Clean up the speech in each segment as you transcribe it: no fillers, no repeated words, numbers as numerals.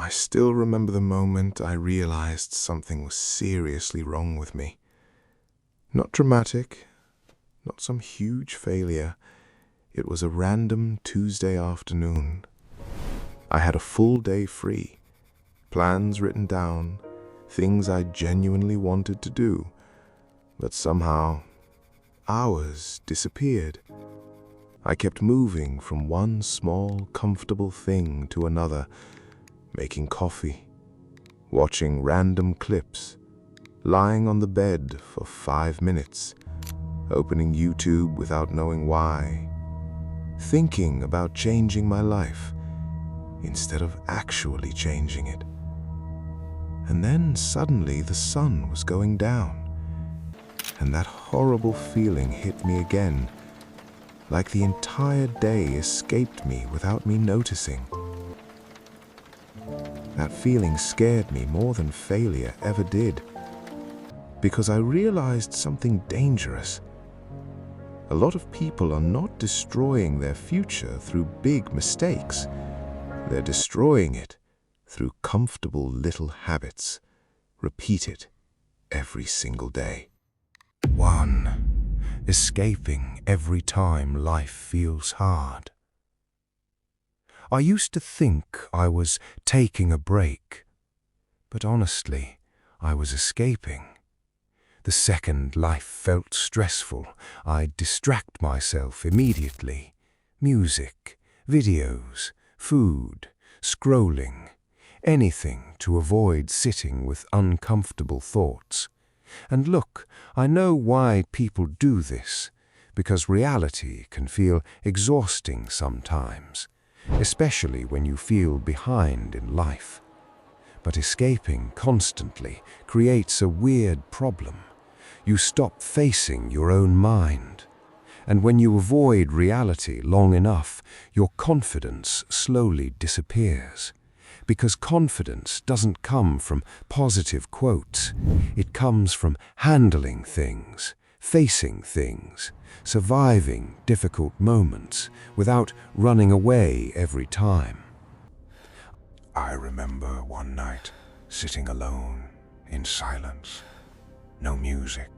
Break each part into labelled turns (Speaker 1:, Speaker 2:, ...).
Speaker 1: I still remember the moment I realized something was seriously wrong with me. Not dramatic, not some huge failure. It was a random Tuesday afternoon. I had a full day free, plans written down, things I genuinely wanted to do, but somehow hours disappeared. I kept moving from one small, comfortable thing to another, making coffee, watching random clips, lying on the bed for 5 minutes, opening YouTube without knowing why, thinking about changing my life instead of actually changing it. And then suddenly the sun was going down, and that horrible feeling hit me again, like the entire day escaped me without me noticing. That feeling scared me more than failure ever did, because I realized something dangerous. A lot of people are not destroying their future through big mistakes. They're destroying it through comfortable little habits, repeated every single day. 1. Escaping every time life feels hard. I used to think I was taking a break, but honestly, I was escaping. The second life felt stressful, I'd distract myself immediately. Music, videos, food, scrolling, anything to avoid sitting with uncomfortable thoughts. And look, I know why people do this, because reality can feel exhausting sometimes, especially when you feel behind in life. But escaping constantly creates a weird problem. You stop facing your own mind. And when you avoid reality long enough, your confidence slowly disappears. Because confidence doesn't come from positive quotes. It comes from handling things, facing things, surviving difficult moments without running away every time. I remember one night sitting alone in silence. No music,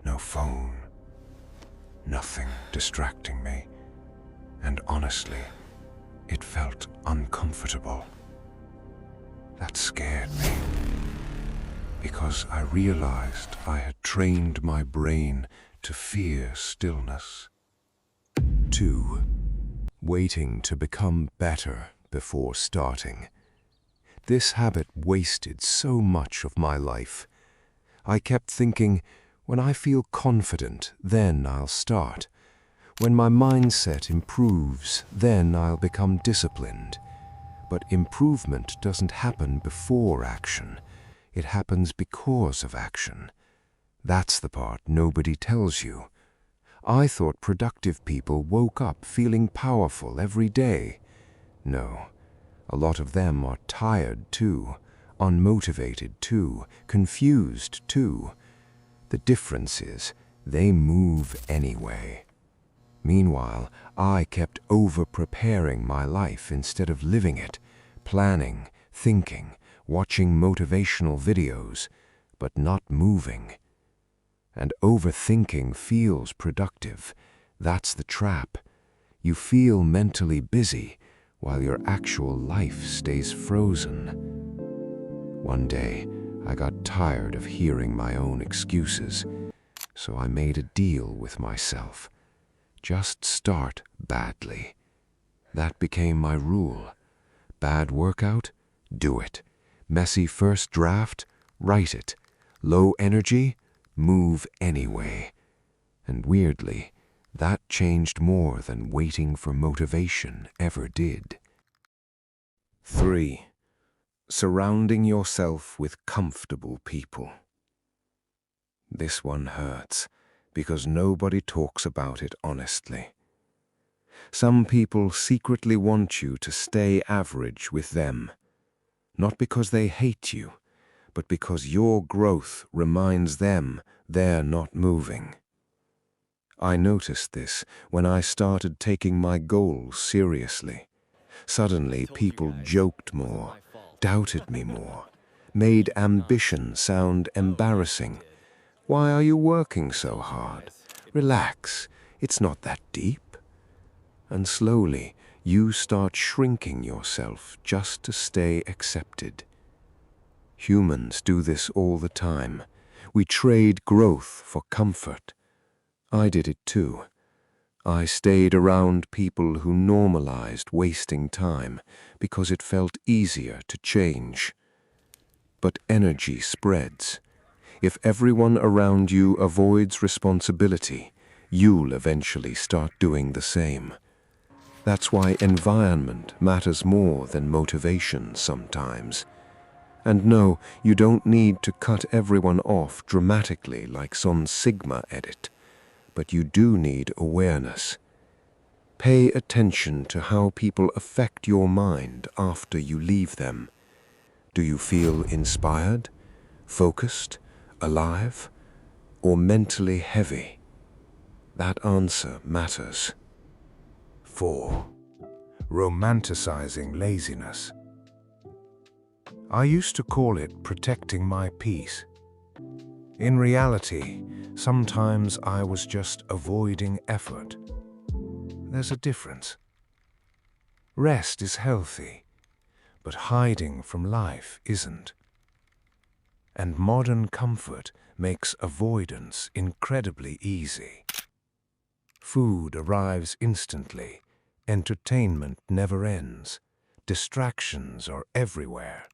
Speaker 1: no phone, nothing distracting me. And honestly, it felt uncomfortable. That scared me, because I realized I had trained my brain to fear stillness. 2. Waiting to become better before starting. This habit wasted so much of my life. I kept thinking, when I feel confident, then I'll start. When my mindset improves, then I'll become disciplined. But improvement doesn't happen before action. It happens because of action. That's the part nobody tells you. I thought productive people woke up feeling powerful every day. No, a lot of them are tired too, unmotivated too, confused too. The difference is they move anyway. Meanwhile, I kept over-preparing my life instead of living it, planning, thinking, watching motivational videos, but not moving. And overthinking feels productive. That's the trap. You feel mentally busy while your actual life stays frozen. One day, I got tired of hearing my own excuses, so I made a deal with myself. Just start badly. That became my rule. Bad workout? Do it. Messy first draft? Write it. Low energy? Move anyway. And weirdly, that changed more than waiting for motivation ever did. 3. Surrounding yourself with comfortable people. This one hurts, because nobody talks about it honestly. Some people secretly want you to stay average with them, not because they hate you, but because your growth reminds them they're not moving. I noticed this when I started taking my goals seriously. Suddenly, people joked more, doubted me more, made ambition sound embarrassing. Why are you working so hard? Relax, it's not that deep. And slowly, you start shrinking yourself just to stay accepted. Humans do this all the time. We trade growth for comfort. I did it too. I stayed around people who normalized wasting time because it felt easier to change. But energy spreads. If everyone around you avoids responsibility, you'll eventually start doing the same. That's why environment matters more than motivation sometimes. And no, you don't need to cut everyone off dramatically like some Sigma edit, but you do need awareness. Pay attention to how people affect your mind after you leave them. Do you feel inspired, focused, alive, or mentally heavy? That answer matters. 4. Romanticizing laziness. I used to call it protecting my peace. In reality, sometimes I was just avoiding effort. There's a difference. Rest is healthy, but hiding from life isn't. And modern comfort makes avoidance incredibly easy. Food arrives instantly, entertainment never ends, distractions are everywhere.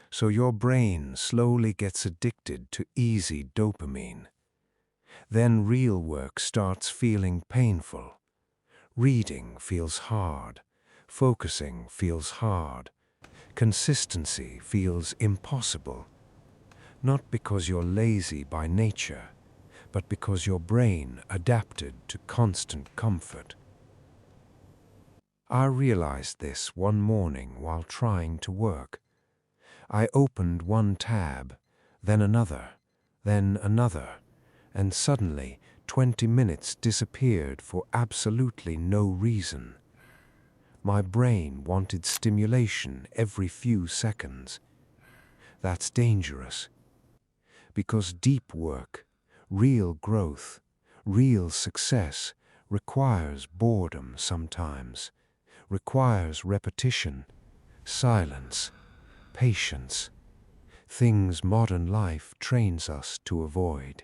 Speaker 1: So your brain slowly gets addicted to easy dopamine. Then real work starts feeling painful. Reading feels hard, focusing feels hard, consistency feels impossible. Not because you're lazy by nature, but because your brain adapted to constant comfort. I realized this one morning while trying to work. I opened one tab, then another, and suddenly 20 minutes disappeared for absolutely no reason. My brain wanted stimulation every few seconds. That's dangerous, because deep work, real growth, real success requires boredom sometimes, requires repetition, silence, patience, things modern life trains us to avoid.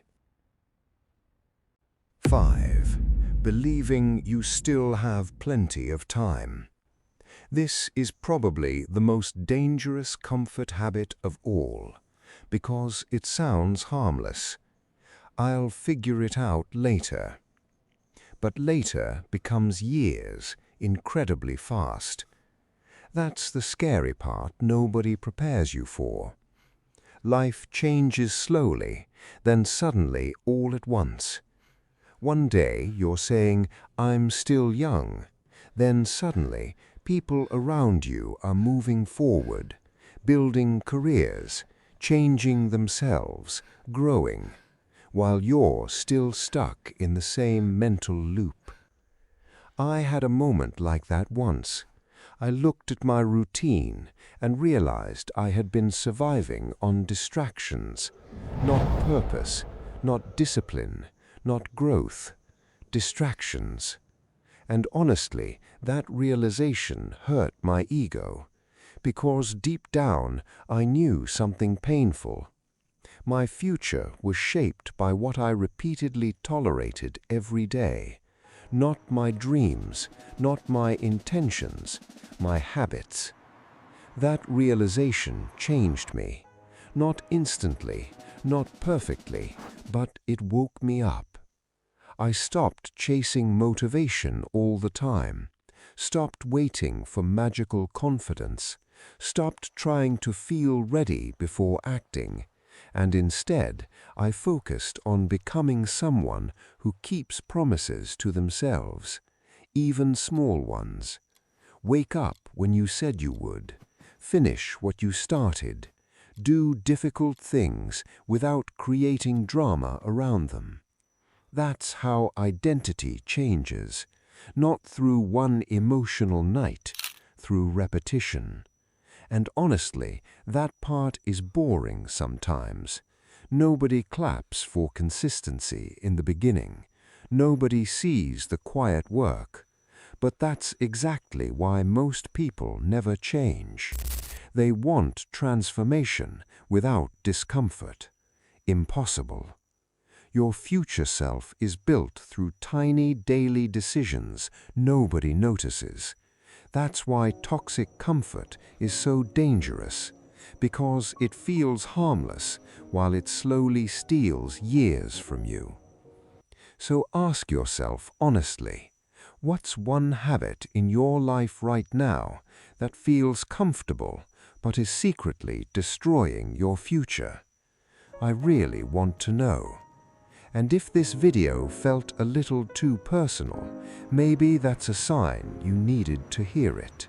Speaker 1: 5. Believing you still have plenty of time. This is probably the most dangerous comfort habit of all, because it sounds harmless. I'll figure it out later. But later becomes years, incredibly fast. That's the scary part nobody prepares you for. Life changes slowly, then suddenly all at once. One day you're saying, "I'm still young." Then suddenly people around you are moving forward, building careers, changing themselves, growing, while you're still stuck in the same mental loop. I had a moment like that once. I looked at my routine and realized I had been surviving on distractions, not purpose, not discipline, not growth, distractions. And honestly, that realization hurt my ego, because deep down I knew something painful. My future was shaped by what I repeatedly tolerated every day. Not my dreams, not my intentions, my habits. That realization changed me. Not instantly, not perfectly, but it woke me up. I stopped chasing motivation all the time, stopped waiting for magical confidence, stopped trying to feel ready before acting, and instead I focused on becoming someone who keeps promises to themselves, even small ones. Wake up when you said you would, finish what you started, do difficult things without creating drama around them. That's how identity changes, not through one emotional night, through repetition.
Speaker 2: And honestly, that part is boring sometimes. Nobody claps for consistency in the beginning. Nobody sees the quiet work. But that's exactly why most people never change. They want transformation without discomfort. Impossible. Your future self is built through tiny daily decisions nobody notices. That's why toxic comfort is so dangerous, because it feels harmless while it slowly steals years from you. So ask yourself honestly, what's one habit in your life right now that feels comfortable but is secretly destroying your future? I really want to know. And if this video felt a little too personal, maybe that's a sign you needed to hear it.